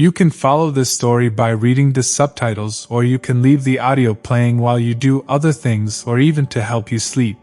You can follow this story by reading the subtitles, or you can leave the audio playing while you do other things, or even to help you sleep.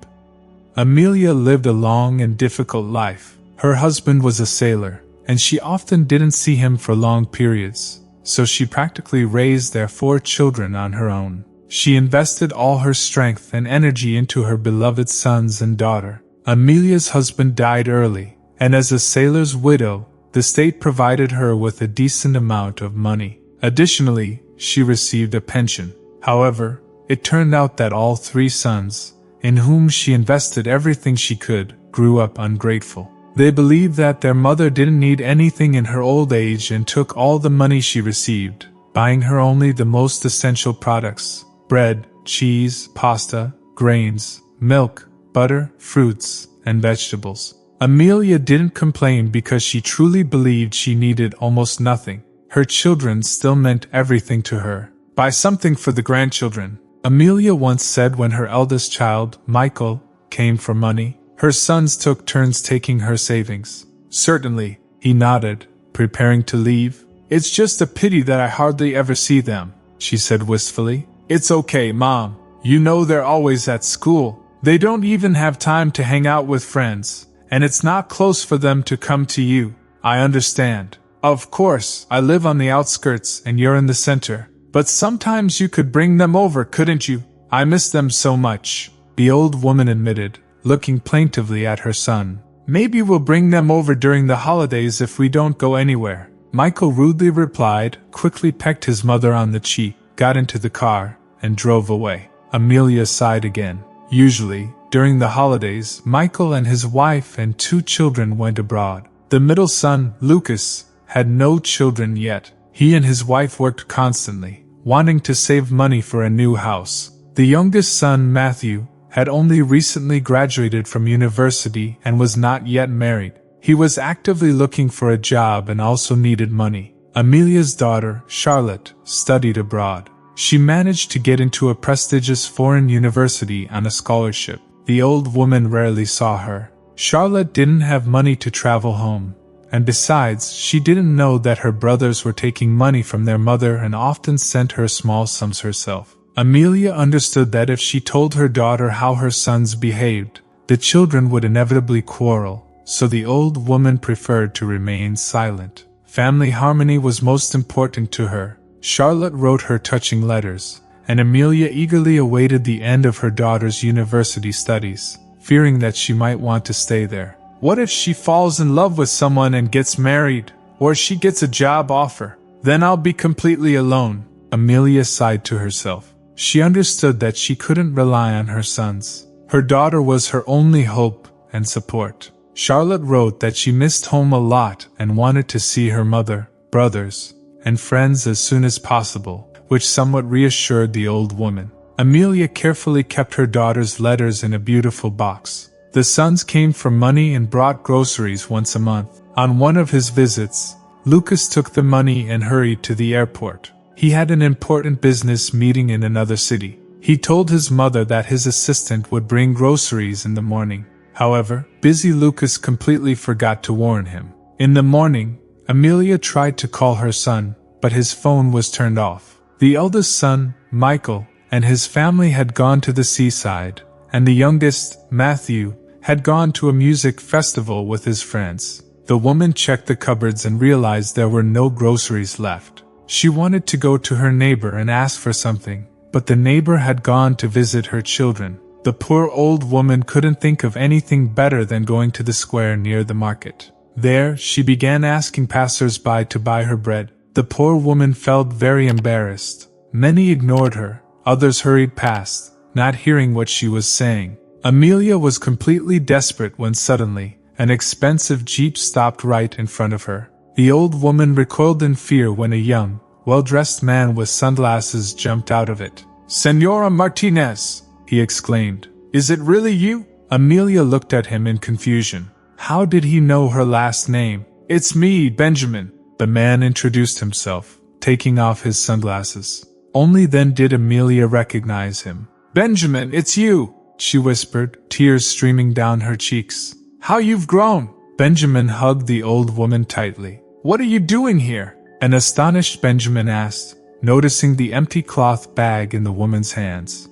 Amelia lived a long and difficult life. Her husband was a sailor, and she often didn't see him for long periods, so she practically raised their 4 children on her own. She invested all her strength and energy into her beloved sons and daughter. Amelia's husband died early, and as a sailor's widow, the state provided her with a decent amount of money. Additionally, she received a pension. However, it turned out that all 3 sons, in whom she invested everything she could, grew up ungrateful. They believed that their mother didn't need anything in her old age and took all the money she received, buying her only the most essential products: bread, cheese, pasta, grains, milk, butter, fruits, and vegetables. Amelia didn't complain because she truly believed she needed almost nothing. Her children still meant everything to her. Buy something for the grandchildren, Amelia once said when her eldest child, Michael, came for money. Her sons took turns taking her savings. Certainly, he nodded, preparing to leave. It's just a pity that I hardly ever see them, she said wistfully. It's okay, Mom. You know they're always at school. They don't even have time to hang out with friends, and it's not close for them to come to you. I understand. Of course, I live on the outskirts and you're in the center, but sometimes you could bring them over, couldn't you? I miss them so much, the old woman admitted, looking plaintively at her son. Maybe we'll bring them over during the holidays if we don't go anywhere. Michael rudely replied, quickly pecked his mother on the cheek, got into the car, and drove away. Amelia sighed again. Usually, during the holidays, Michael and his wife and 2 children went abroad. The middle son, Lucas, had no children yet. He and his wife worked constantly, wanting to save money for a new house. The youngest son, Matthew, had only recently graduated from university and was not yet married. He was actively looking for a job and also needed money. Amelia's daughter, Charlotte, studied abroad. She managed to get into a prestigious foreign university on a scholarship. The old woman rarely saw her. Charlotte didn't have money to travel home, and besides, she didn't know that her brothers were taking money from their mother and often sent her small sums herself. Amelia understood that if she told her daughter how her sons behaved, the children would inevitably quarrel, so the old woman preferred to remain silent. Family harmony was most important to her. Charlotte wrote her touching letters, and Amelia eagerly awaited the end of her daughter's university studies, fearing that she might want to stay there. What if she falls in love with someone and gets married, or she gets a job offer? Then I'll be completely alone, Amelia sighed to herself. She understood that she couldn't rely on her sons. Her daughter was her only hope and support. Charlotte wrote that she missed home a lot and wanted to see her mother, brothers, and friends as soon as possible, which somewhat reassured the old woman. Amelia carefully kept her daughter's letters in a beautiful box. The sons came for money and brought groceries once a month. On one of his visits, Lucas took the money and hurried to the airport. He had an important business meeting in another city. He told his mother that his assistant would bring groceries in the morning. However, busy Lucas completely forgot to warn him. In the morning, Amelia tried to call her son, but his phone was turned off. The eldest son, Michael, and his family had gone to the seaside, and the youngest, Matthew, had gone to a music festival with his friends. The woman checked the cupboards and realized there were no groceries left. She wanted to go to her neighbor and ask for something, but the neighbor had gone to visit her children. The poor old woman couldn't think of anything better than going to the square near the market. There, she began asking passers-by to buy her bread. The poor woman felt very embarrassed. Many ignored her, others hurried past, not hearing what she was saying. Amelia was completely desperate when suddenly, an expensive jeep stopped right in front of her. The old woman recoiled in fear when a young, well-dressed man with sunglasses jumped out of it. "Senora Martinez!" he exclaimed. "Is it really you?" Amelia looked at him in confusion. How did he know her last name? "It's me, Benjamin." The man introduced himself, taking off his sunglasses. Only then did Amelia recognize him. "Benjamin, it's you," she whispered, tears streaming down her cheeks. "How you've grown!" Benjamin hugged the old woman tightly. "What are you doing here?" An astonished Benjamin asked, noticing the empty cloth bag in the woman's hands.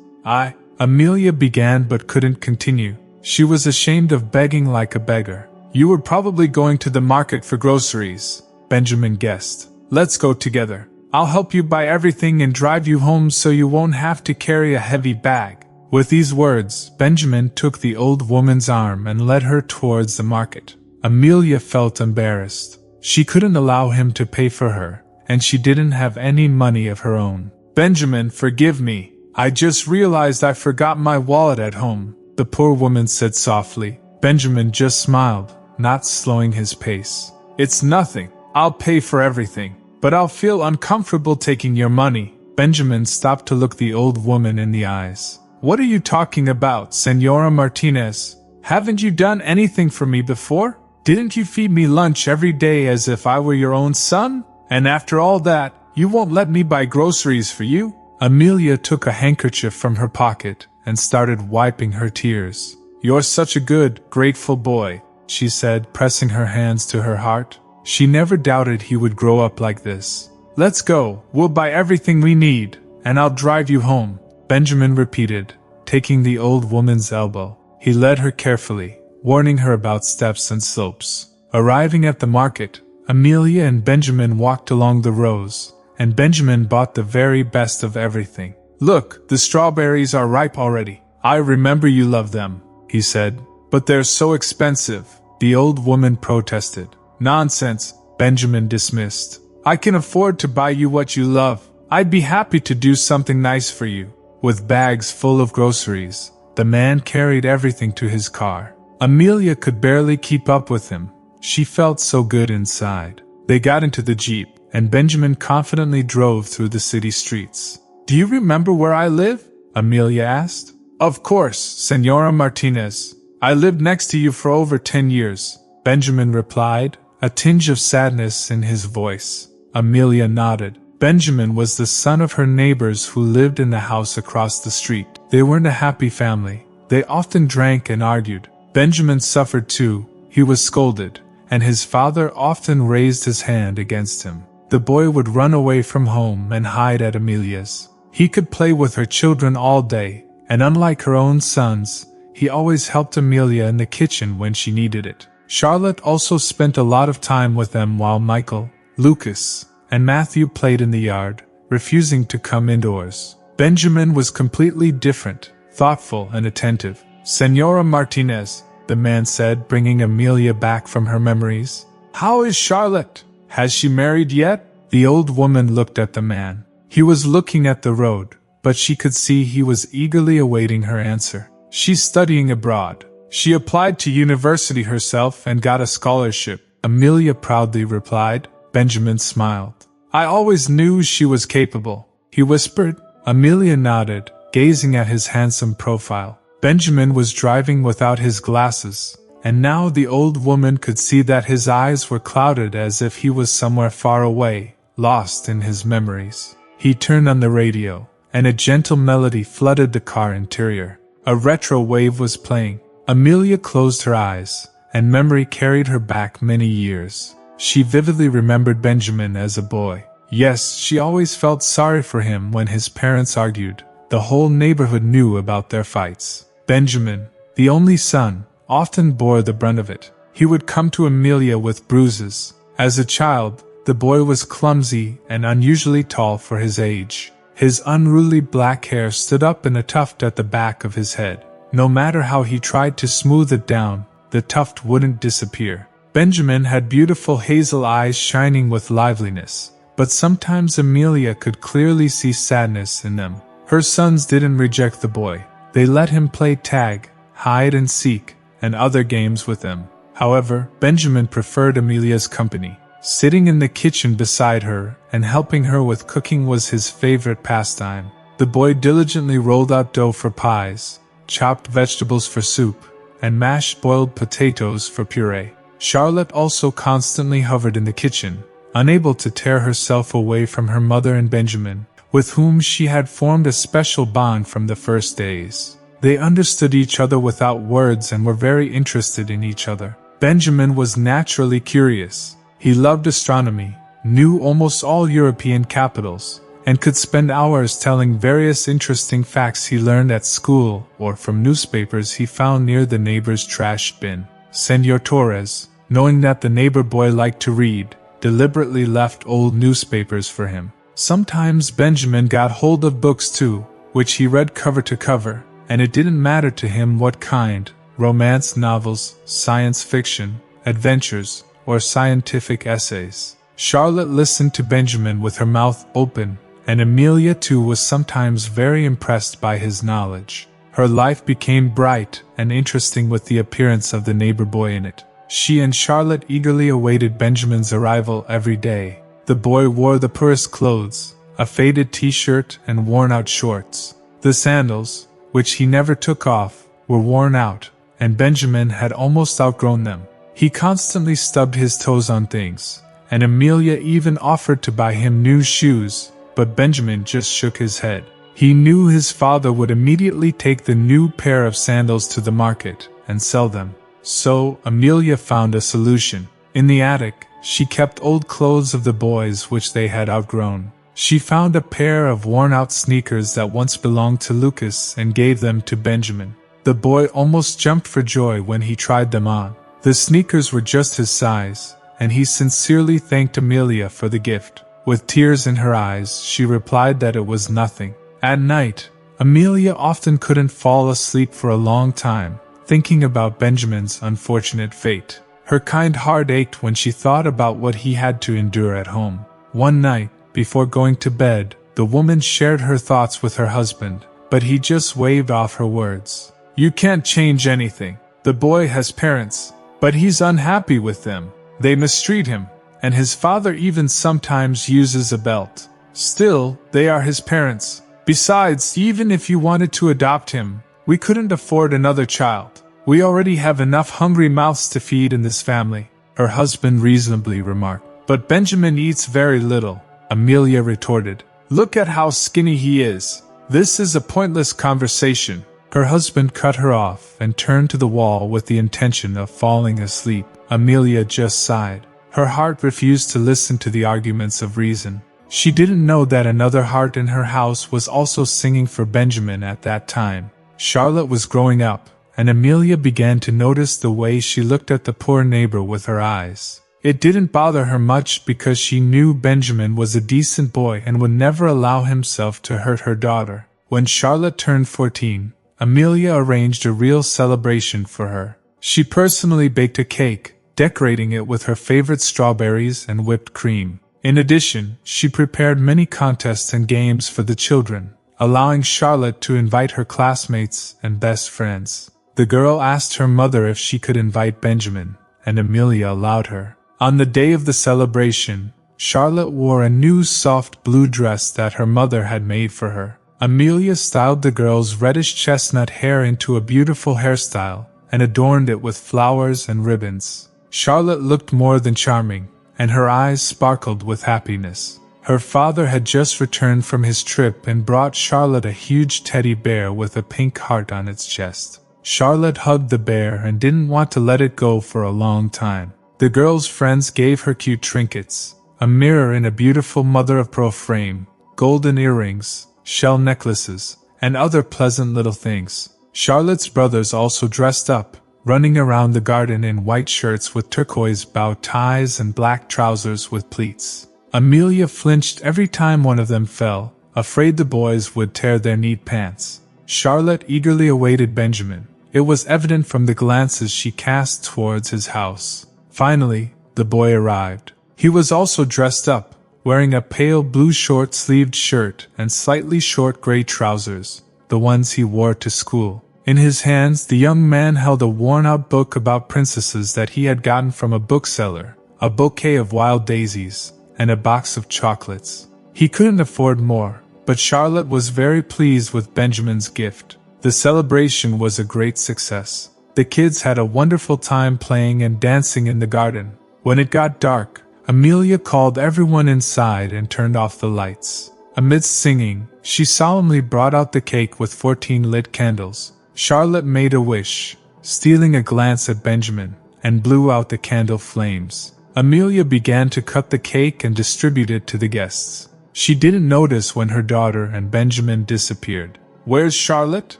Amelia began but couldn't continue. She was ashamed of begging like a beggar. You were probably going to the market for groceries, Benjamin guessed. Let's go together. I'll help you buy everything and drive you home so you won't have to carry a heavy bag. With these words, Benjamin took the old woman's arm and led her towards the market. Amelia felt embarrassed. She couldn't allow him to pay for her, and she didn't have any money of her own. Benjamin, forgive me. I just realized I forgot my wallet at home, the poor woman said softly. Benjamin just smiled, not slowing his pace. It's nothing. I'll pay for everything. But I'll feel uncomfortable taking your money. Benjamin stopped to look the old woman in the eyes. What are you talking about, Senora Martinez? Haven't you done anything for me before? Didn't you feed me lunch every day as if I were your own son? And after all that, you won't let me buy groceries for you? Amelia took a handkerchief from her pocket and started wiping her tears. You're such a good, grateful boy, she said, pressing her hands to her heart. She never doubted he would grow up like this. Let's go, we'll buy everything we need, and I'll drive you home, Benjamin repeated, taking the old woman's elbow. He led her carefully, warning her about steps and slopes. Arriving at the market, Amelia and Benjamin walked along the rows, and Benjamin bought the very best of everything. Look, the strawberries are ripe already. I remember you love them, he said. But they're so expensive, the old woman protested. Nonsense, Benjamin dismissed. I can afford to buy you what you love. I'd be happy to do something nice for you. With bags full of groceries, the man carried everything to his car. Amelia could barely keep up with him. She felt so good inside. They got into the Jeep, and Benjamin confidently drove through the city streets. Do you remember where I live? Amelia asked. Of course, Senora Martinez. I lived next to you for over 10 years, Benjamin replied, a tinge of sadness in his voice. Amelia nodded. Benjamin was the son of her neighbors who lived in the house across the street. They weren't a happy family. They often drank and argued. Benjamin suffered too. He was scolded, and his father often raised his hand against him. The boy would run away from home and hide at Amelia's. He could play with her children all day, and unlike her own sons, he always helped Amelia in the kitchen when she needed it. Charlotte also spent a lot of time with them while Michael, Lucas, and Matthew played in the yard, refusing to come indoors. Benjamin was completely different, thoughtful and attentive. Senora Martinez, the man said, bringing Amelia back from her memories. How is Charlotte? Has she married yet? The old woman looked at the man. He was looking at the road, but she could see he was eagerly awaiting her answer. She's studying abroad. She applied to university herself and got a scholarship, Amelia proudly replied. Benjamin smiled. I always knew she was capable, he whispered. Amelia nodded, gazing at his handsome profile. Benjamin was driving without his glasses, and now the old woman could see that his eyes were clouded as if he was somewhere far away, lost in his memories. He turned on the radio, and a gentle melody flooded the car interior. A retro wave was playing. Amelia closed her eyes, and memory carried her back many years. She vividly remembered Benjamin as a boy. Yes, she always felt sorry for him when his parents argued. The whole neighborhood knew about their fights. Benjamin, the only son, often bore the brunt of it. He would come to Amelia with bruises. As a child, the boy was clumsy and unusually tall for his age. His unruly black hair stood up in a tuft at the back of his head. No matter how he tried to smooth it down, the tuft wouldn't disappear. Benjamin had beautiful hazel eyes shining with liveliness, but sometimes Amelia could clearly see sadness in them. Her sons didn't reject the boy. They let him play tag, hide and seek, and other games with them. However, Benjamin preferred Amelia's company. Sitting in the kitchen beside her and helping her with cooking was his favorite pastime. The boy diligently rolled out dough for pies, chopped vegetables for soup, and mashed boiled potatoes for puree. Charlotte also constantly hovered in the kitchen, unable to tear herself away from her mother and Benjamin, with whom she had formed a special bond from the first days. They understood each other without words and were very interested in each other. Benjamin was naturally curious. He loved astronomy, knew almost all European capitals, and could spend hours telling various interesting facts he learned at school or from newspapers he found near the neighbor's trash bin. Senor Torres, knowing that the neighbor boy liked to read, deliberately left old newspapers for him. Sometimes Benjamin got hold of books too, which he read cover to cover, and it didn't matter to him what kind: romance novels, science fiction, adventures, or scientific essays. Charlotte listened to Benjamin with her mouth open, and Amelia too was sometimes very impressed by his knowledge. Her life became bright and interesting with the appearance of the neighbor boy in it. She and Charlotte eagerly awaited Benjamin's arrival every day. The boy wore the poorest clothes, a faded t-shirt and worn-out shorts. The sandals, which he never took off, were worn out, and Benjamin had almost outgrown them. He constantly stubbed his toes on things, and Amelia even offered to buy him new shoes, but Benjamin just shook his head. He knew his father would immediately take the new pair of sandals to the market and sell them. So Amelia found a solution. In the attic, she kept old clothes of the boys which they had outgrown. She found a pair of worn-out sneakers that once belonged to Lucas and gave them to Benjamin. The boy almost jumped for joy when he tried them on. The sneakers were just his size, and he sincerely thanked Amelia for the gift. With tears in her eyes, she replied that it was nothing. At night, Amelia often couldn't fall asleep for a long time, thinking about Benjamin's unfortunate fate. Her kind heart ached when she thought about what he had to endure at home. One night, before going to bed, the woman shared her thoughts with her husband, but he just waved off her words. "You can't change anything. The boy has parents, but he's unhappy with them. They mistreat him, and his father even sometimes uses a belt. Still, they are his parents. Besides, even if you wanted to adopt him, we couldn't afford another child. We already have enough hungry mouths to feed in this family," her husband reasonably remarked. "But Benjamin eats very little," Amelia retorted. "Look at how skinny he is. This is a pointless conversation." Her husband cut her off and turned to the wall with the intention of falling asleep. Amelia just sighed. Her heart refused to listen to the arguments of reason. She didn't know that another heart in her house was also singing for Benjamin at that time. Charlotte was growing up, and Amelia began to notice the way she looked at the poor neighbor with her eyes. It didn't bother her much because she knew Benjamin was a decent boy and would never allow himself to hurt her daughter. When Charlotte turned 14, Amelia arranged a real celebration for her. She personally baked a cake, decorating it with her favorite strawberries and whipped cream. In addition, she prepared many contests and games for the children, allowing Charlotte to invite her classmates and best friends. The girl asked her mother if she could invite Benjamin, and Amelia allowed her. On the day of the celebration, Charlotte wore a new soft blue dress that her mother had made for her. Amelia styled the girl's reddish chestnut hair into a beautiful hairstyle and adorned it with flowers and ribbons. Charlotte looked more than charming, and her eyes sparkled with happiness. Her father had just returned from his trip and brought Charlotte a huge teddy bear with a pink heart on its chest. Charlotte hugged the bear and didn't want to let it go for a long time. The girl's friends gave her cute trinkets, a mirror in a beautiful mother-of-pearl frame, golden earrings, shell necklaces, and other pleasant little things. Charlotte's brothers also dressed up, running around the garden in white shirts with turquoise bow ties and black trousers with pleats. Amelia flinched every time one of them fell, afraid the boys would tear their neat pants. Charlotte eagerly awaited Benjamin. It was evident from the glances she cast towards his house. Finally, the boy arrived. He was also dressed up, wearing a pale blue short-sleeved shirt and slightly short gray trousers, the ones he wore to school. In his hands, the young man held a worn-out book about princesses that he had gotten from a bookseller, a bouquet of wild daisies, and a box of chocolates. He couldn't afford more, but Charlotte was very pleased with Benjamin's gift. The celebration was a great success. The kids had a wonderful time playing and dancing in the garden. When it got dark, Amelia called everyone inside and turned off the lights. Amidst singing, she solemnly brought out the cake with 14 lit candles. Charlotte made a wish, stealing a glance at Benjamin, and blew out the candle flames. Amelia began to cut the cake and distribute it to the guests. She didn't notice when her daughter and Benjamin disappeared. "Where's Charlotte?"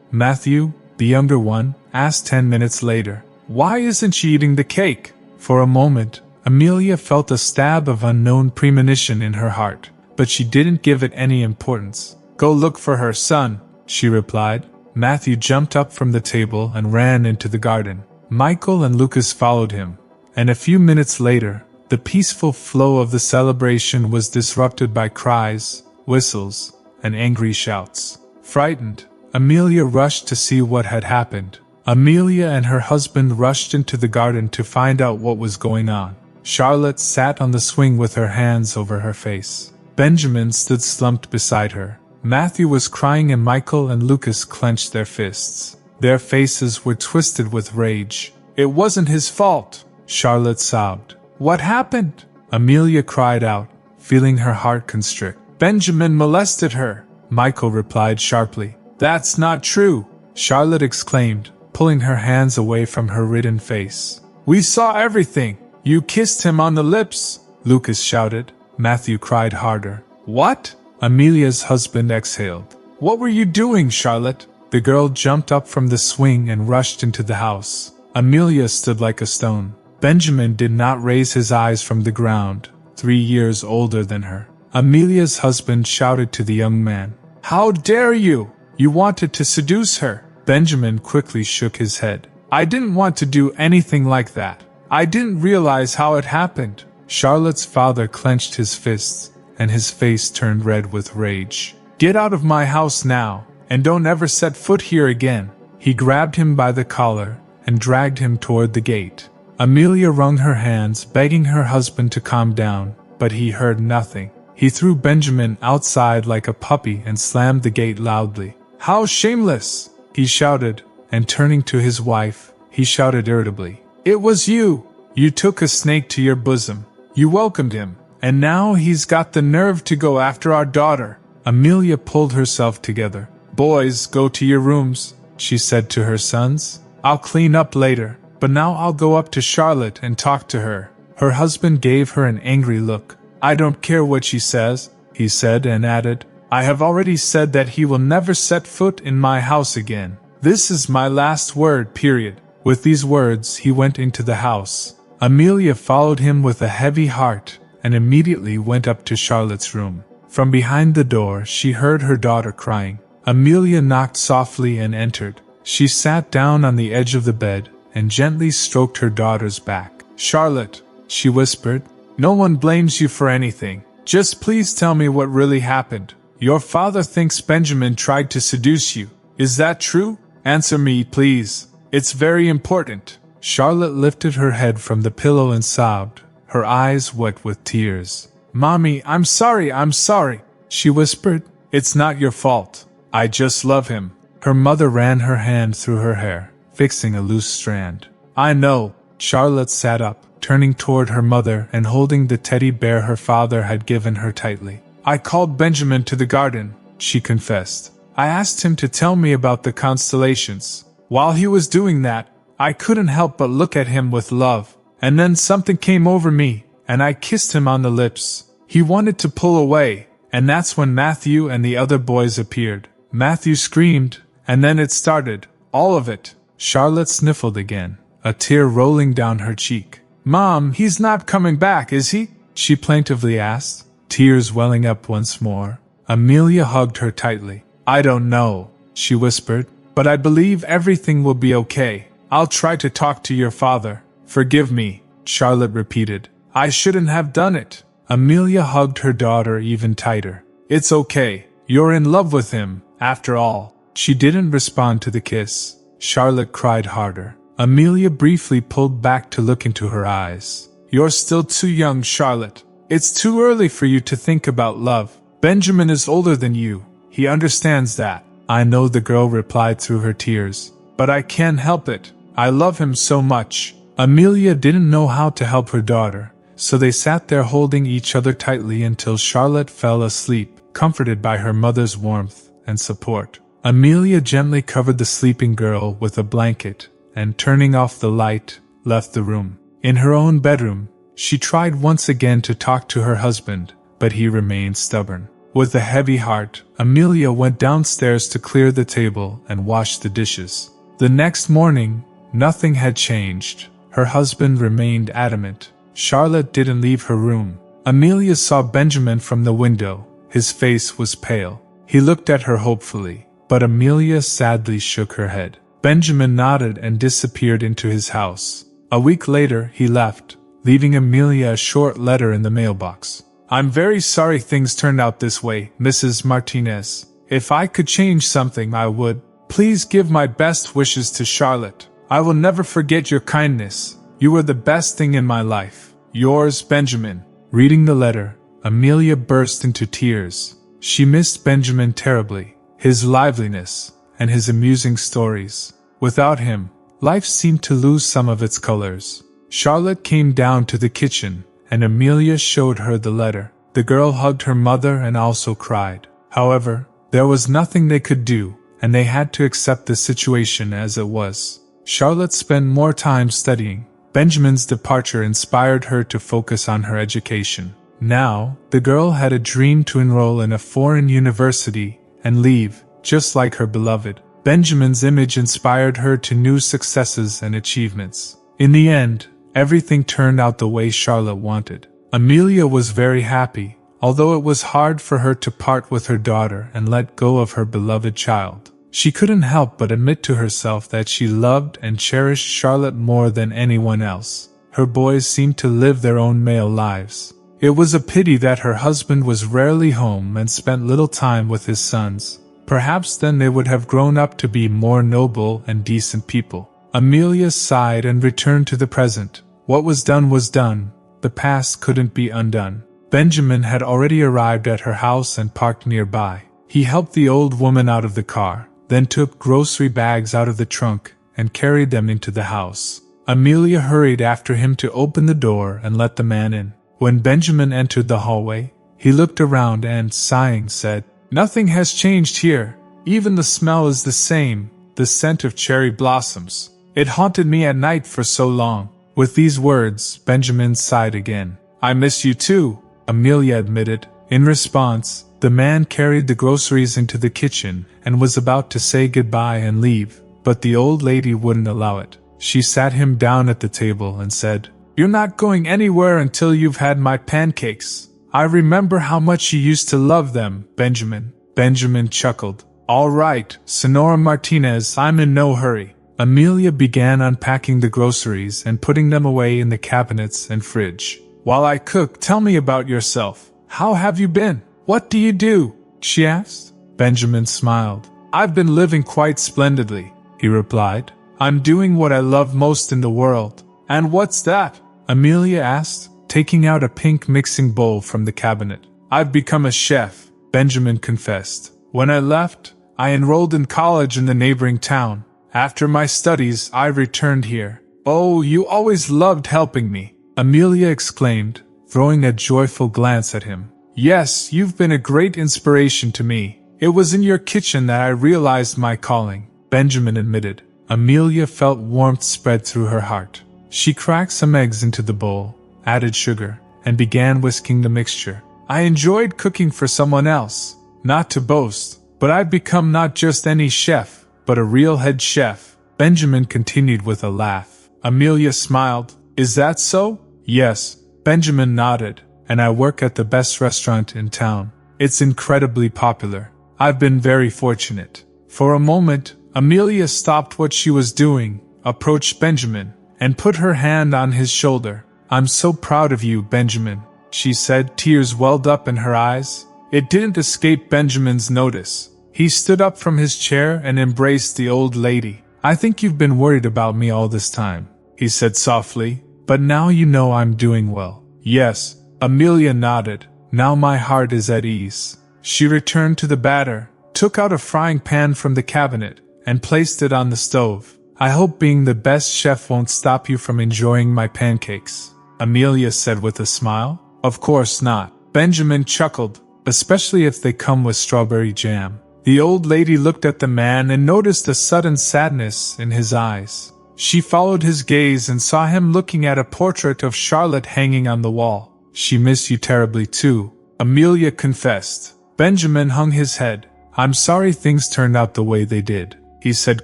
Matthew, the younger one, asked 10 minutes later. "Why isn't she eating the cake?" For a moment, Amelia felt a stab of unknown premonition in her heart, but she didn't give it any importance. "Go look for her, son," she replied. Matthew jumped up from the table and ran into the garden. Michael and Lucas followed him, and a few minutes later, the peaceful flow of the celebration was disrupted by cries, whistles, and angry shouts. Frightened, Amelia rushed to see what had happened. Amelia and her husband rushed into the garden to find out what was going on. Charlotte sat on the swing with her hands over her face. Benjamin stood slumped beside her. Matthew was crying and Michael and Lucas clenched their fists. Their faces were twisted with rage. "It wasn't his fault," Charlotte sobbed. "What happened?" Amelia cried out, feeling her heart constrict. "Benjamin molested her," Michael replied sharply. "That's not true," Charlotte exclaimed, pulling her hands away from her ridden face. "We saw everything. You kissed him on the lips," Lucas shouted. Matthew cried harder. "What?" Amelia's husband exhaled. "What were you doing, Charlotte?" The girl jumped up from the swing and rushed into the house. Amelia stood like a stone. Benjamin did not raise his eyes from the ground, 3 years older than her. Amelia's husband shouted to the young man, "How dare you? You wanted to seduce her." Benjamin quickly shook his head. "I didn't want to do anything like that. I didn't realize how it happened." Charlotte's father clenched his fists, and his face turned red with rage. "Get out of my house now, and don't ever set foot here again." He grabbed him by the collar and dragged him toward the gate. Amelia wrung her hands, begging her husband to calm down, but he heard nothing. He threw Benjamin outside like a puppy and slammed the gate loudly. "How shameless!" he shouted, and turning to his wife, he shouted irritably, "It was you! You took a snake to your bosom. You welcomed him, and now he's got the nerve to go after our daughter." Amelia pulled herself together. "Boys, go to your rooms," she said to her sons. "I'll clean up later, but now I'll go up to Charlotte and talk to her." Her husband gave her an angry look. "I don't care what she says," he said and added, "I have already said that he will never set foot in my house again. This is my last word, period." With these words, he went into the house. Amelia followed him with a heavy heart and immediately went up to Charlotte's room. From behind the door, she heard her daughter crying. Amelia knocked softly and entered. She sat down on the edge of the bed and gently stroked her daughter's back. "Charlotte," she whispered, "no one blames you for anything. Just please tell me what really happened. Your father thinks Benjamin tried to seduce you. Is that true? Answer me, please. It's very important." Charlotte lifted her head from the pillow and sobbed, her eyes wet with tears. "Mommy, I'm sorry, she whispered. "It's not your fault. I just love him." Her mother ran her hand through her hair, fixing a loose strand. "I know." Charlotte sat up, turning toward her mother and holding the teddy bear her father had given her tightly. "I called Benjamin to the garden," she confessed. "I asked him to tell me about the constellations. While he was doing that, I couldn't help but look at him with love. And then something came over me, and I kissed him on the lips. He wanted to pull away, and that's when Matthew and the other boys appeared. Matthew screamed, and then it started, all of it." Charlotte sniffled again, a tear rolling down her cheek. "Mom, he's not coming back, is he?" she plaintively asked, tears welling up once more. Amelia hugged her tightly. "I don't know," she whispered, "but I believe everything will be okay. I'll try to talk to your father." "Forgive me," Charlotte repeated. "I shouldn't have done it." Amelia hugged her daughter even tighter. "It's okay. You're in love with him, after all." She didn't respond to the kiss. Charlotte cried harder. Amelia briefly pulled back to look into her eyes. "You're still too young, Charlotte. It's too early for you to think about love. Benjamin is older than you. He understands that." "I know," the girl replied through her tears. "But I can't help it. I love him so much." Amelia didn't know how to help her daughter, so they sat there holding each other tightly until Charlotte fell asleep, comforted by her mother's warmth and support. Amelia gently covered the sleeping girl with a blanket, and turning off the light, left the room. In her own bedroom, She tried once again to talk to her husband, but he remained stubborn. With a heavy heart, Amelia went downstairs to clear the table and wash the dishes. The next morning, nothing had changed. Her husband remained adamant. Charlotte didn't leave her room. Amelia saw Benjamin from the window. His face was pale. He looked at her hopefully, but Amelia sadly shook her head. Benjamin nodded and disappeared into his house. A week later, he left, leaving Amelia a short letter in the mailbox. "I'm very sorry things turned out this way, Mrs. Martinez. If I could change something, I would. Please give my best wishes to Charlotte. I will never forget your kindness. You were the best thing in my life. Yours, Benjamin." Reading the letter, Amelia burst into tears. She missed Benjamin terribly, his liveliness, and his amusing stories. Without him, life seemed to lose some of its colors. Charlotte came down to the kitchen, and Amelia showed her the letter. The girl hugged her mother and also cried. However, there was nothing they could do, and they had to accept the situation as it was. Charlotte spent more time studying. Benjamin's departure inspired her to focus on her education. Now, the girl had a dream to enroll in a foreign university and leave, just like her beloved. Benjamin's image inspired her to new successes and achievements. In the end, everything turned out the way Charlotte wanted. Amelia was very happy, although it was hard for her to part with her daughter and let go of her beloved child. She couldn't help but admit to herself that she loved and cherished Charlotte more than anyone else. Her boys seemed to live their own male lives. It was a pity that her husband was rarely home and spent little time with his sons. Perhaps then they would have grown up to be more noble and decent people. Amelia sighed and returned to the present. What was done was done. The past couldn't be undone. Benjamin had already arrived at her house and parked nearby. He helped the old woman out of the car, then took grocery bags out of the trunk and carried them into the house. Amelia hurried after him to open the door and let the man in. When Benjamin entered the hallway, he looked around and, sighing, said, "Nothing has changed here. Even the smell is the same, the scent of cherry blossoms. It haunted me at night for so long." With these words, Benjamin sighed again. "I miss you too," Amelia admitted. In response, the man carried the groceries into the kitchen and was about to say goodbye and leave, but the old lady wouldn't allow it. She sat him down at the table and said, "You're not going anywhere until you've had my pancakes. I remember how much you used to love them, Benjamin." Benjamin chuckled. "All right, Senora Martinez, I'm in no hurry." Amelia began unpacking the groceries and putting them away in the cabinets and fridge. "While I cook, tell me about yourself. How have you been? What do you do?" she asked. Benjamin smiled. "I've been living quite splendidly," he replied. "I'm doing what I love most in the world." "And what's that?" Amelia asked, taking out a pink mixing bowl from the cabinet. "I've become a chef," Benjamin confessed. "When I left, I enrolled in college in the neighboring town. After my studies, I returned here." "Oh, you always loved helping me," Amelia exclaimed, throwing a joyful glance at him. "Yes, you've been a great inspiration to me. It was in your kitchen that I realized my calling," Benjamin admitted. Amelia felt warmth spread through her heart. She cracked some eggs into the bowl, added sugar, and began whisking the mixture. "I enjoyed cooking for someone else. Not to boast, but I've become not just any chef, but a real head chef," Benjamin continued with a laugh. Amelia smiled. "Is that so?" "Yes," Benjamin nodded, "and I work at the best restaurant in town. It's incredibly popular. I've been very fortunate." For a moment, Amelia stopped what she was doing, approached Benjamin, and put her hand on his shoulder. "I'm so proud of you, Benjamin," she said, tears welled up in her eyes. It didn't escape Benjamin's notice. He stood up from his chair and embraced the old lady. "I think you've been worried about me all this time," he said softly, "but now you know I'm doing well." "Yes," Amelia nodded. "Now my heart is at ease." She returned to the batter, took out a frying pan from the cabinet, and placed it on the stove. "I hope being the best chef won't stop you from enjoying my pancakes," Amelia said with a smile. "Of course not," Benjamin chuckled, "especially if they come with strawberry jam." The old lady looked at the man and noticed a sudden sadness in his eyes. She followed his gaze and saw him looking at a portrait of Charlotte hanging on the wall. "She missed you terribly too," Amelia confessed. Benjamin hung his head. "I'm sorry things turned out the way they did," he said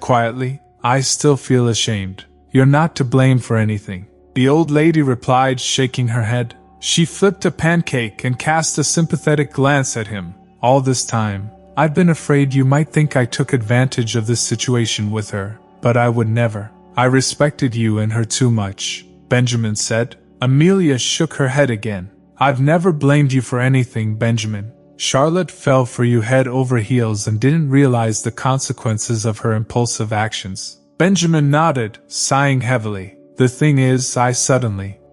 quietly. "I still feel ashamed." "You're not to blame for anything," the old lady replied, shaking her head. She flipped a pancake and cast a sympathetic glance at him. "All this time, I've been afraid you might think I took advantage of this situation with her, but I would never. I respected you and her too much," Benjamin said. Amelia shook her head again. "I've never blamed you for anything, Benjamin. Charlotte fell for you head over heels and didn't realize the consequences of her impulsive actions." Benjamin nodded, sighing heavily. "The thing is,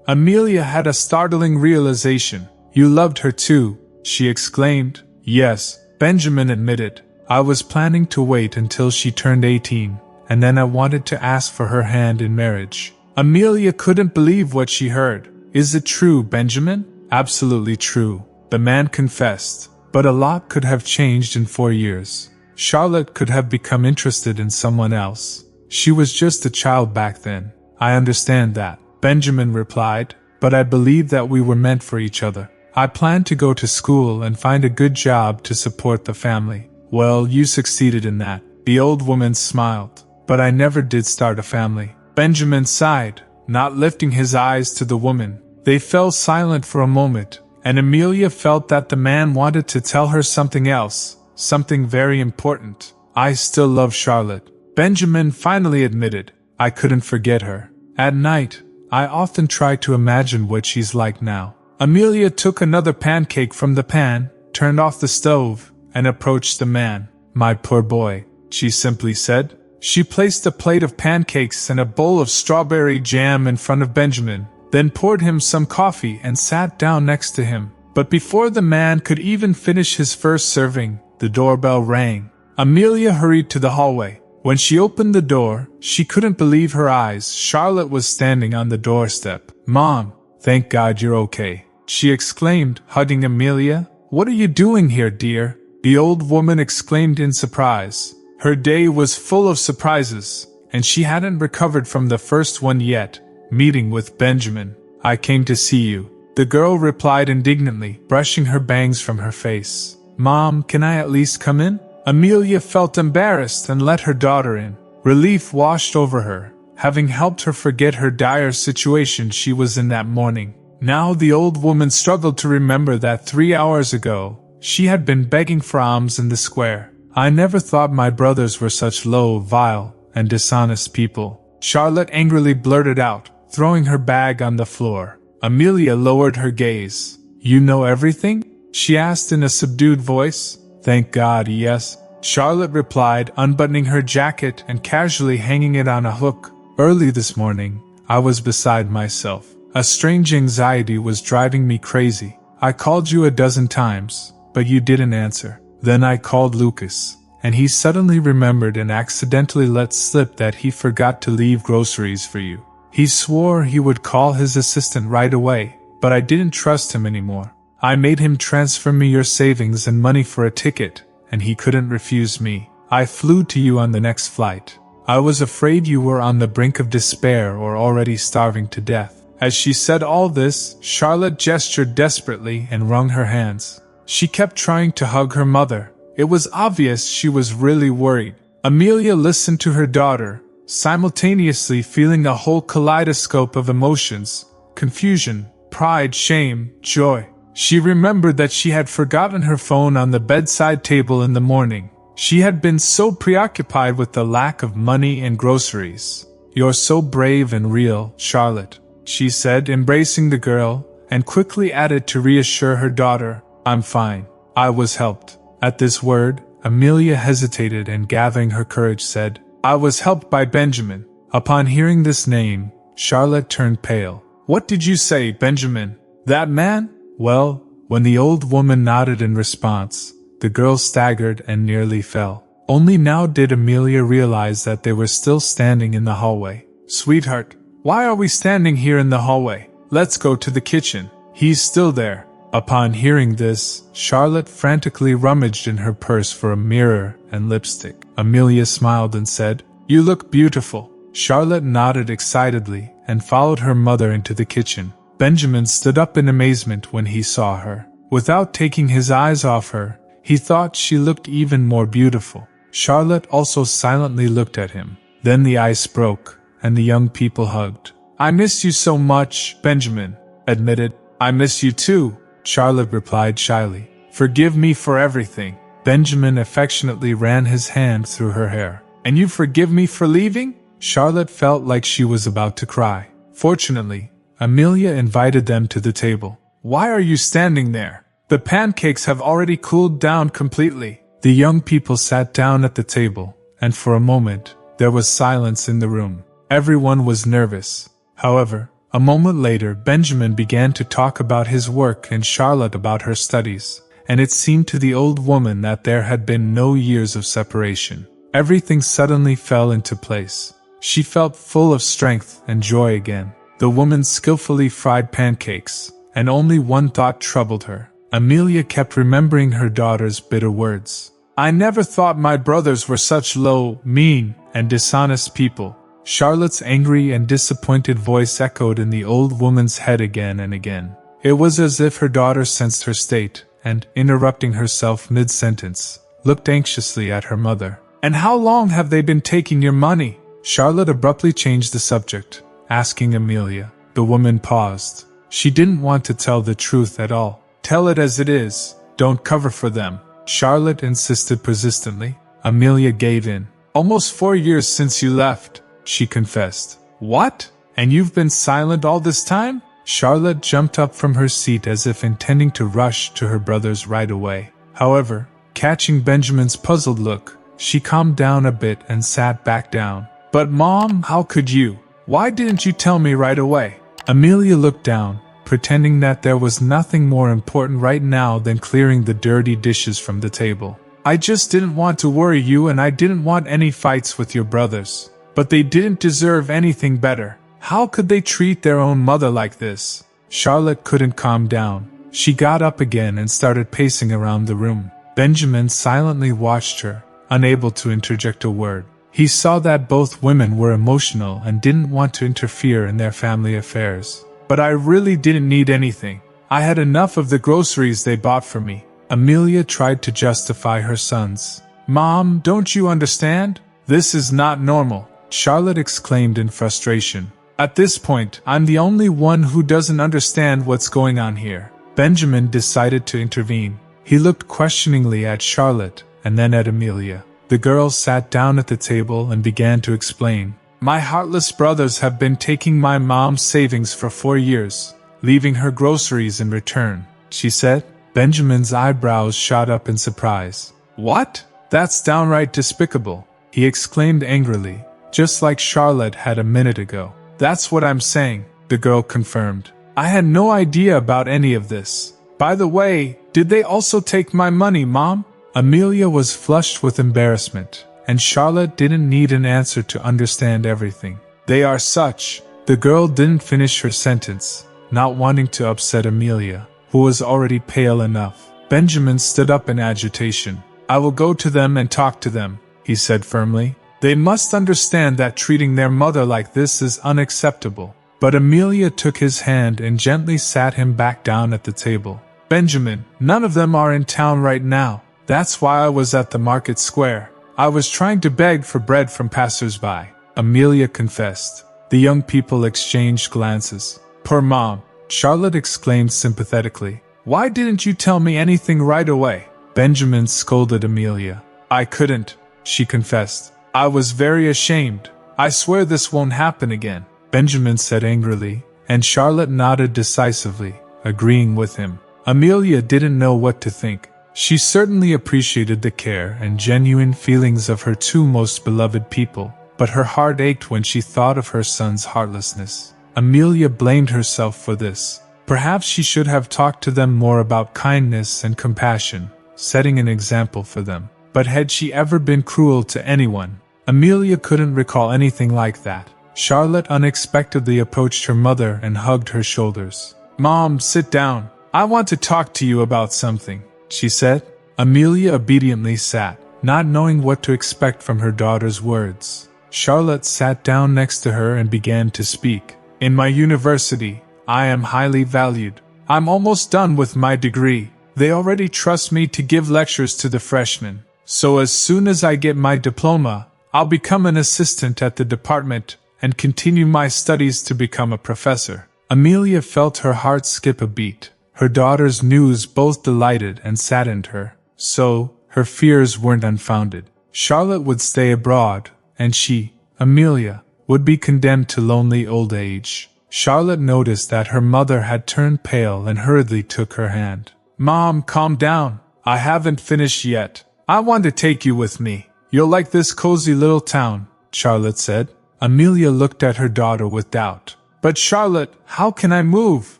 Amelia had a startling realization. "You loved her too," she exclaimed. "Yes," Benjamin admitted. "I was planning to wait until she turned 18, and then I wanted to ask for her hand in marriage." Amelia couldn't believe what she heard. "Is it true, Benjamin?" "Absolutely true," the man confessed. "But a lot could have changed in 4 years. Charlotte could have become interested in someone else. She was just a child back then." "I understand that," Benjamin replied, "but I believe that we were meant for each other. I planned to go to school and find a good job to support the family." "Well, you succeeded in that," the old woman smiled. "But I never did start a family." Benjamin sighed, not lifting his eyes to the woman. They fell silent for a moment, and Amelia felt that the man wanted to tell her something else, something very important. "I still love Charlotte," Benjamin finally admitted. "I couldn't forget her. At night, I often try to imagine what she's like now." Amelia took another pancake from the pan, turned off the stove, and approached the man. "My poor boy," she simply said. She placed a plate of pancakes and a bowl of strawberry jam in front of Benjamin, then poured him some coffee and sat down next to him. But before the man could even finish his first serving, the doorbell rang. Amelia hurried to the hallway. When she opened the door, she couldn't believe her eyes. Charlotte was standing on the doorstep. "Mom, thank God you're okay," she exclaimed, hugging Amelia. "What are you doing here, dear?" the old woman exclaimed in surprise. Her day was full of surprises, and she hadn't recovered from the first one yet, meeting with Benjamin. "I came to see you," the girl replied indignantly, brushing her bangs from her face. "Mom, can I at least come in?" Amelia felt embarrassed and let her daughter in. Relief washed over her, having helped her forget her dire situation she was in that morning. Now the old woman struggled to remember that 3 hours ago, she had been begging for alms in the square. "I never thought my brothers were such low, vile, and dishonest people," Charlotte angrily blurted out, throwing her bag on the floor. Amelia lowered her gaze. "You know everything?" she asked in a subdued voice. "Thank God, yes," Charlotte replied, unbuttoning her jacket and casually hanging it on a hook. "Early this morning, I was beside myself. A strange anxiety was driving me crazy. I called you a dozen times, but you didn't answer. Then I called Lucas, and he suddenly remembered and accidentally let slip that he forgot to leave groceries for you. He swore he would call his assistant right away, but I didn't trust him anymore. I made him transfer me your savings and money for a ticket, and he couldn't refuse me. I flew to you on the next flight. I was afraid you were on the brink of despair or already starving to death." As she said all this, Charlotte gestured desperately and wrung her hands. She kept trying to hug her mother. It was obvious she was really worried. Amelia listened to her daughter, simultaneously feeling a whole kaleidoscope of emotions: confusion, pride, shame, joy. She remembered that she had forgotten her phone on the bedside table in the morning. She had been so preoccupied with the lack of money and groceries. "You're so brave and real, Charlotte," she said, embracing the girl, and quickly added to reassure her daughter, "I'm fine. I was helped." At this word, Amelia hesitated and gathering her courage said, "I was helped by Benjamin." Upon hearing this name, Charlotte turned pale. "What did you say, Benjamin? That man?" "Well," when the old woman nodded in response, the girl staggered and nearly fell. Only now did Amelia realize that they were still standing in the hallway. "Sweetheart, why are we standing here in the hallway? Let's go to the kitchen. He's still there." Upon hearing this, Charlotte frantically rummaged in her purse for a mirror and lipstick. Amelia smiled and said, "You look beautiful." Charlotte nodded excitedly and followed her mother into the kitchen. Benjamin stood up in amazement when he saw her. Without taking his eyes off her, he thought she looked even more beautiful. Charlotte also silently looked at him. Then the ice broke, and the young people hugged. "I miss you so much," Benjamin admitted. "I miss you too," Charlotte replied shyly. "Forgive me for everything." Benjamin affectionately ran his hand through her hair. "And you forgive me for leaving?" Charlotte felt like she was about to cry. Fortunately, Amelia invited them to the table. "Why are you standing there? The pancakes have already cooled down completely." The young people sat down at the table, and for a moment, there was silence in the room. Everyone was nervous. However, a moment later, Benjamin began to talk about his work and Charlotte about her studies, and it seemed to the old woman that there had been no years of separation. Everything suddenly fell into place. She felt full of strength and joy again. The woman skillfully fried pancakes, and only one thought troubled her. Amelia kept remembering her daughter's bitter words. "I never thought my brothers were such low, mean, and dishonest people." Charlotte's angry and disappointed voice echoed in the old woman's head again and again. It was as if her daughter sensed her state, and, interrupting herself mid-sentence, looked anxiously at her mother. "And how long have they been taking your money?" Charlotte abruptly changed the subject, asking Amelia. The woman paused. She didn't want to tell the truth at all. "Tell it as it is. Don't cover for them," Charlotte insisted persistently. Amelia gave in. "Almost 4 years since you left," she confessed. "What? And you've been silent all this time?" Charlotte jumped up from her seat as if intending to rush to her brothers right away. However, catching Benjamin's puzzled look, she calmed down a bit and sat back down. "But Mom, how could you? Why didn't you tell me right away?" Amelia looked down, pretending that there was nothing more important right now than clearing the dirty dishes from the table. "I just didn't want to worry you, and I didn't want any fights with your brothers. But they didn't deserve anything better. How could they treat their own mother like this?" Charlotte couldn't calm down. She got up again and started pacing around the room. Benjamin silently watched her, unable to interject a word. He saw that both women were emotional and didn't want to interfere in their family affairs. "But I really didn't need anything. I had enough of the groceries they bought for me." Amelia tried to justify her sons. "Mom, don't you understand? This is not normal," Charlotte exclaimed in frustration. "At this point, I'm the only one who doesn't understand what's going on here." Benjamin decided to intervene. He looked questioningly at Charlotte and then at Amelia. The girls sat down at the table and began to explain. "My heartless brothers have been taking my mom's savings for 4 years, leaving her groceries in return," she said. Benjamin's eyebrows shot up in surprise. "What? That's downright despicable," he exclaimed angrily, just like Charlotte had a minute ago. "That's what I'm saying," the girl confirmed. "I had no idea about any of this. By the way, did they also take my money, Mom?" Amelia was flushed with embarrassment, and Charlotte didn't need an answer to understand everything. "They are such..." The girl didn't finish her sentence, not wanting to upset Amelia, who was already pale enough. Benjamin stood up in agitation. "I will go to them and talk to them," he said firmly. "They must understand that treating their mother like this is unacceptable." But Amelia took his hand and gently sat him back down at the table. "Benjamin, none of them are in town right now. That's why I was at the market square. I was trying to beg for bread from passers-by," Amelia confessed. The young people exchanged glances. "Poor Mom," Charlotte exclaimed sympathetically. "Why didn't you tell me anything right away?" Benjamin scolded Amelia. "I couldn't," she confessed. "I was very ashamed. I swear this won't happen again," Benjamin said angrily, and Charlotte nodded decisively, agreeing with him. Amelia didn't know what to think. She certainly appreciated the care and genuine feelings of her two most beloved people, but her heart ached when she thought of her son's heartlessness. Amelia blamed herself for this. Perhaps she should have talked to them more about kindness and compassion, setting an example for them. But had she ever been cruel to anyone? Amelia couldn't recall anything like that. Charlotte unexpectedly approached her mother and hugged her shoulders. "Mom, sit down. I want to talk to you about something," she said. Amelia obediently sat, not knowing what to expect from her daughter's words. Charlotte sat down next to her and began to speak. In my university, I am highly valued. I'm almost done with my degree. They already trust me to give lectures to the freshmen. So as soon as I get my diploma, I'll become an assistant at the department and continue my studies to become a professor. Amelia felt her heart skip a beat. Her daughter's news both delighted and saddened her. So, her fears weren't unfounded. Charlotte would stay abroad, and she, Amelia, would be condemned to lonely old age. Charlotte noticed that her mother had turned pale and hurriedly took her hand. Mom, calm down. I haven't finished yet. I want to take you with me. You'll like this cozy little town, Charlotte said. Amelia looked at her daughter with doubt. But Charlotte, how can I move?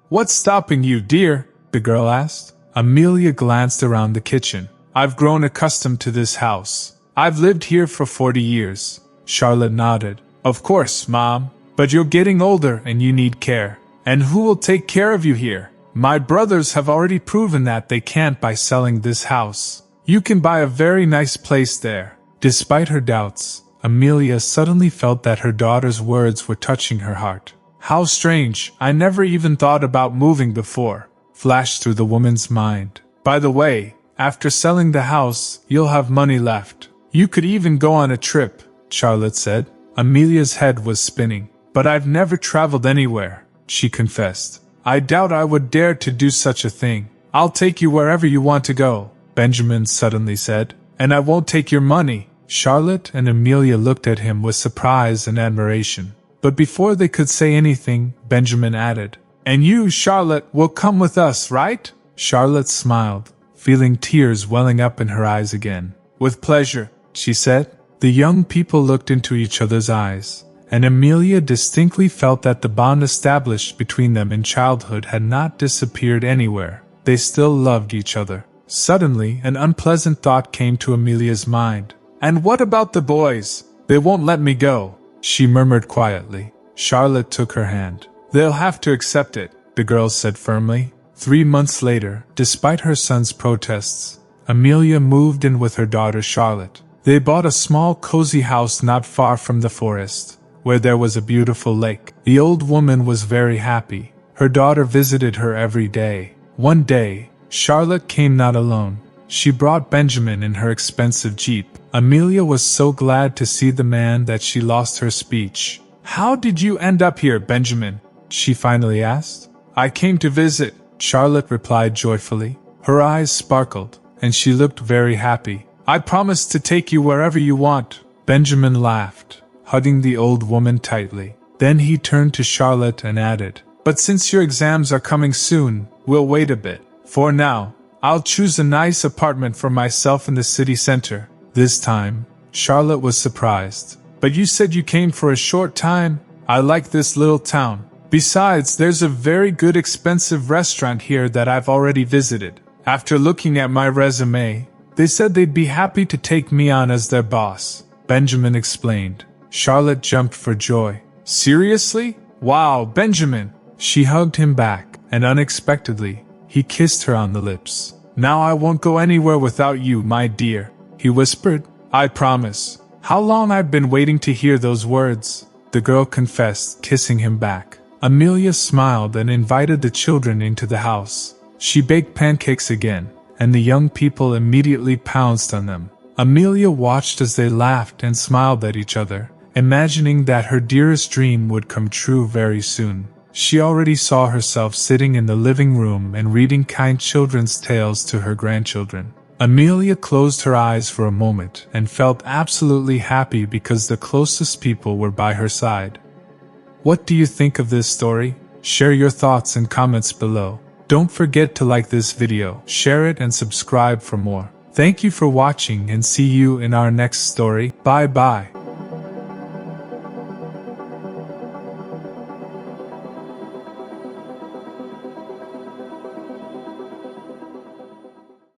What's stopping you, dear? The girl asked. Amelia glanced around the kitchen. I've grown accustomed to this house. I've lived here for 40 years. Charlotte nodded. Of course, Mom. But you're getting older and you need care. And who will take care of you here? My brothers have already proven that they can't by selling this house. You can buy a very nice place there. Despite her doubts, Amelia suddenly felt that her daughter's words were touching her heart. How strange, I never even thought about moving before, flashed through the woman's mind. By the way, after selling the house, you'll have money left. You could even go on a trip, Charlotte said. Amelia's head was spinning. But I've never traveled anywhere, she confessed. I doubt I would dare to do such a thing. I'll take you wherever you want to go, Benjamin suddenly said. And I won't take your money. Charlotte and Amelia looked at him with surprise and admiration. But before they could say anything, Benjamin added, And you, Charlotte, will come with us, right? Charlotte smiled, feeling tears welling up in her eyes again. With pleasure, she said. The young people looked into each other's eyes, and Amelia distinctly felt that the bond established between them in childhood had not disappeared anywhere. They still loved each other. Suddenly, an unpleasant thought came to Amelia's mind. And what about the boys? They won't let me go, she murmured quietly. Charlotte took her hand. They'll have to accept it, the girl said firmly. 3 months later, despite her son's protests, Amelia moved in with her daughter Charlotte. They bought a small cozy house not far from the forest, where there was a beautiful lake. The old woman was very happy. Her daughter visited her every day. One day, Charlotte came not alone. She brought Benjamin in her expensive Jeep. Amelia was so glad to see the man that she lost her speech. How did you end up here, Benjamin? She finally asked. I came to visit, Charlotte replied joyfully. Her eyes sparkled, and she looked very happy. I promise to take you wherever you want. Benjamin laughed, hugging the old woman tightly. Then he turned to Charlotte and added, But since your exams are coming soon, we'll wait a bit. For now, I'll choose a nice apartment for myself in the city center. This time, Charlotte was surprised. But you said you came for a short time? I like this little town. Besides, there's a very good expensive restaurant here that I've already visited. After looking at my resume, they said they'd be happy to take me on as their boss, Benjamin explained. Charlotte jumped for joy. Seriously? Wow, Benjamin! She hugged him back, and unexpectedly, he kissed her on the lips. Now I won't go anywhere without you, my dear, he whispered. I promise. How long I've been waiting to hear those words, the girl confessed, kissing him back. Amelia smiled and invited the children into the house. She baked pancakes again, and the young people immediately pounced on them. Amelia watched as they laughed and smiled at each other, imagining that her dearest dream would come true very soon. She already saw herself sitting in the living room and reading kind children's tales to her grandchildren. Amelia closed her eyes for a moment and felt absolutely happy because the closest people were by her side. What do you think of this story? Share your thoughts and comments below. Don't forget to like this video, share it and subscribe for more. Thank you for watching and see you in our next story. Bye bye.